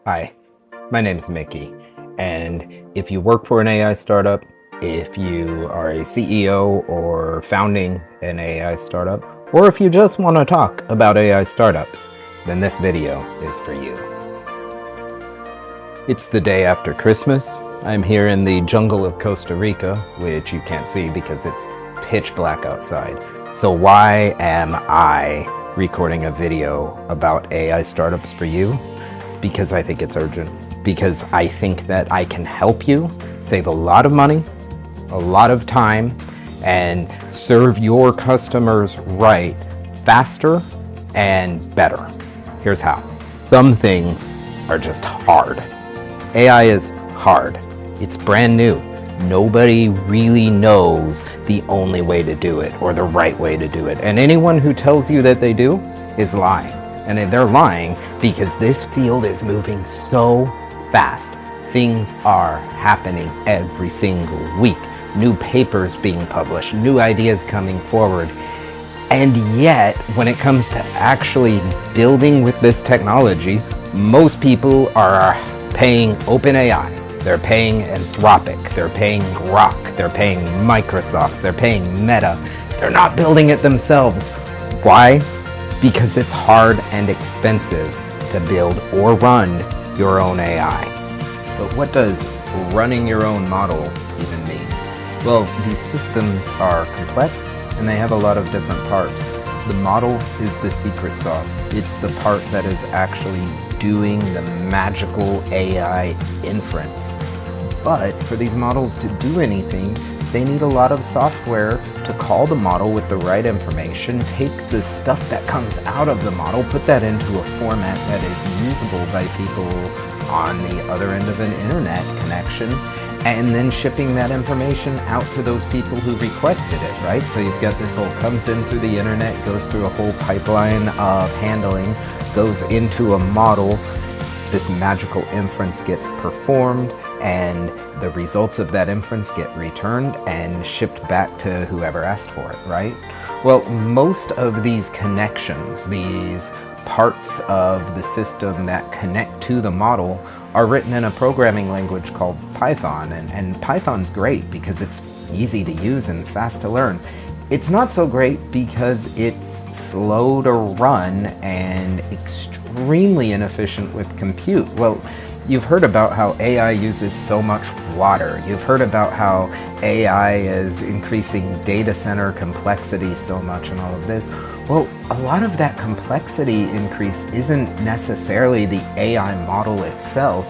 Hi, my name's Mickey, and if you work for an AI startup, if you are a CEO or founding an AI startup, or if you just want to talk about AI startups, then this video is for you. It's the day after Christmas. I'm here in the jungle of Costa Rica, which you can't see because it's pitch black outside. So why am I recording a video about AI startups for you? Because I think it's urgent. Because I think that I can help you save a lot of money, a lot of time, and serve your customers right faster and better. Here's how. Some things are just hard. AI is hard. It's brand new. Nobody really knows the only way to do it or the right way to do it. And anyone who tells you that they do is lying. And they're lying because this field is moving so fast. Things are happening every single week. New papers being published, new ideas coming forward. And yet, when it comes to actually building with this technology, most people are paying OpenAI. They're paying Anthropic. They're paying Grok. They're paying Microsoft. They're paying Meta. They're not building it themselves. Why? Because it's hard and expensive to build or run your own AI. But what does running your own model even mean? Well, these systems are complex and they have a lot of different parts. The model is the secret sauce. It's the part that is actually doing the magical AI inference. But for these models to do anything, they need a lot of software to call the model with the right information, take the stuff that comes out of the model, put that into a format that is usable by people on the other end of an internet connection, and then shipping that information out to those people who requested it, right? So you've got this whole comes in through the internet, goes through a whole pipeline of handling, goes into a model, this magical inference gets performed, and the results of that inference get returned and shipped back to whoever asked for it, right? Well, most of these connections, these parts of the system that connect to the model are written in a programming language called Python, and Python's great because it's easy to use and fast to learn. It's not so great because it's slow to run and extremely inefficient with compute. Well, you've heard about how AI uses so much water. You've heard about how AI is increasing data center complexity so much and all of this. Well, a lot of that complexity increase isn't necessarily the AI model itself.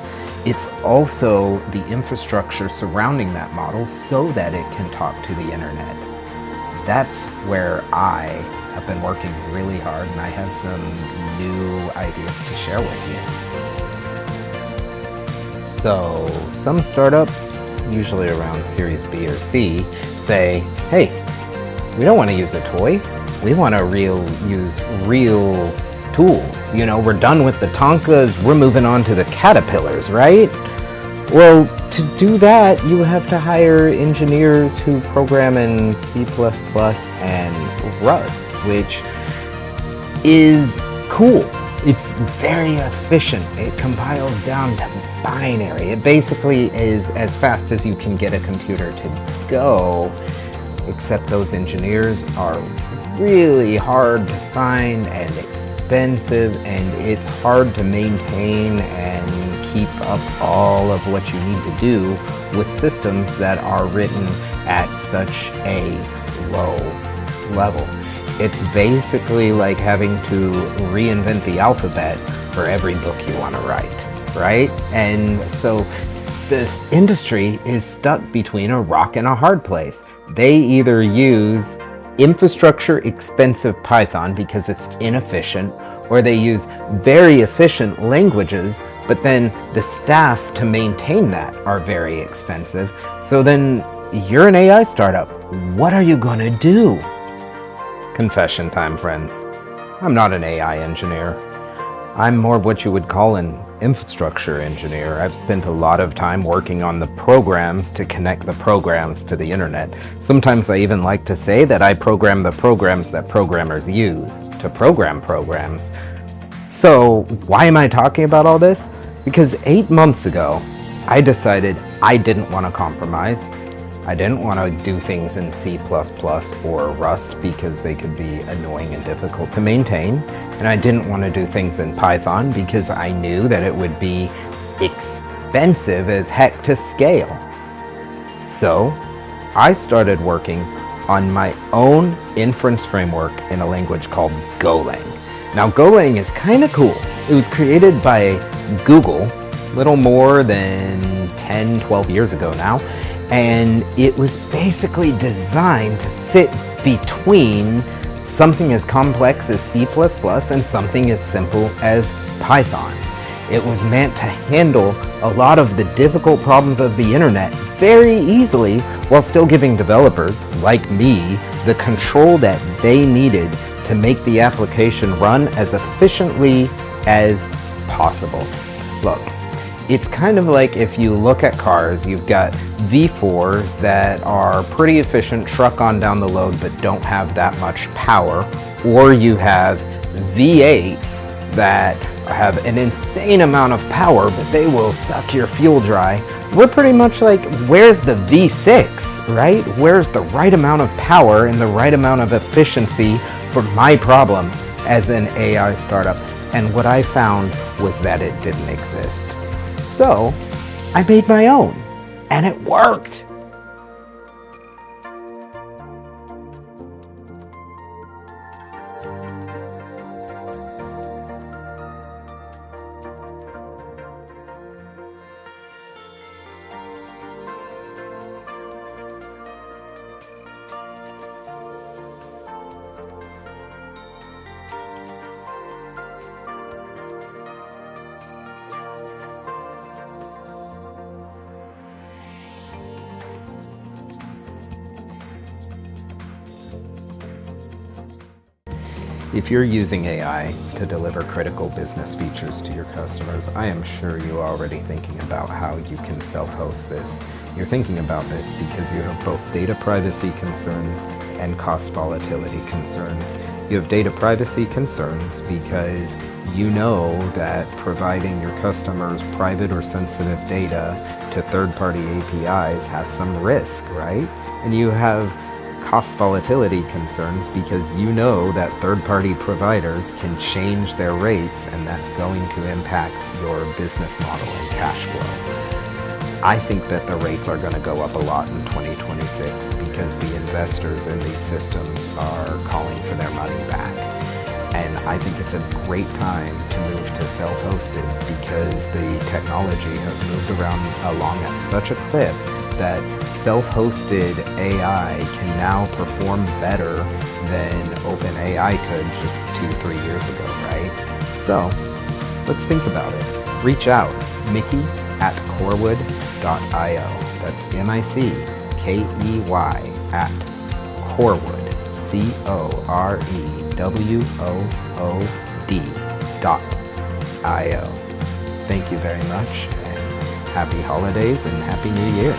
It's also the infrastructure surrounding that model so that it can talk to the internet. That's where I have been working really hard, and I have some new ideas to share with you. So some startups, usually around Series B or C, say, hey, we don't want to use a toy. We want to use real tools. You know, we're done with the Tonkas. We're moving on to the caterpillars, right? Well, to do that, you have to hire engineers who program in C++ and Rust, which is cool. It's very efficient. It compiles down to binary. It basically is as fast as you can get a computer to go, except those engineers are really hard to find and expensive, and it's hard to maintain and keep up all of what you need to do with systems that are written at such a low level. It's basically like having to reinvent the alphabet for every book you want to write, right? And so this industry is stuck between a rock and a hard place. They either use infrastructure expensive Python because it's inefficient, or they use very efficient languages, but then the staff to maintain that are very expensive. So then you're an AI startup. What are you gonna do? Confession time, friends. I'm not an AI engineer. I'm more what you would call an infrastructure engineer. I've spent a lot of time working on the programs to connect the programs to the internet. Sometimes I even like to say that I program the programs that programmers use to program programs. So why am I talking about all this? Because 8 months ago, I decided I didn't want to compromise. I didn't want to do things in C++ or Rust because they could be annoying and difficult to maintain. And I didn't want to do things in Python because I knew that it would be expensive as heck to scale. So I started working on my own inference framework in a language called Golang. Now Golang is kind of cool. It was created by Google a little more than 10, 12 years ago now. And it was basically designed to sit between something as complex as C++ and something as simple as Python. It was meant to handle a lot of the difficult problems of the internet very easily while still giving developers, like me, the control that they needed to make the application run as efficiently as possible. Look, it's kind of like if you look at cars, you've got V4s that are pretty efficient, truck on down the load, but don't have that much power, or you have V8s that have an insane amount of power, but they will suck your fuel dry. We're pretty much like, where's the V6, right? Where's the right amount of power and the right amount of efficiency for my problem as an AI startup? And what I found was that it didn't exist. So I made my own, and it worked. If you're using AI to deliver critical business features to your customers, I am sure you're already thinking about how you can self-host this. You're thinking about this because you have both data privacy concerns and cost volatility concerns. You have data privacy concerns because you know that providing your customers private or sensitive data to third-party APIs has some risk, right? And you have cost volatility concerns because you know that third-party providers can change their rates, and that's going to impact your business model and cash flow. I think that the rates are going to go up a lot in 2026 because the investors in these systems are calling for their money back. And I think it's a great time to move to self-hosted because the technology has moved along at such a clip that self-hosted AI can now perform better than OpenAI could just 2-3 years ago, right? So let's think about it. Reach out, Mickey at Corewood.io. That's MICKEY at Corewood, COREWOOD.io. Thank you very much, and happy holidays and happy New Year.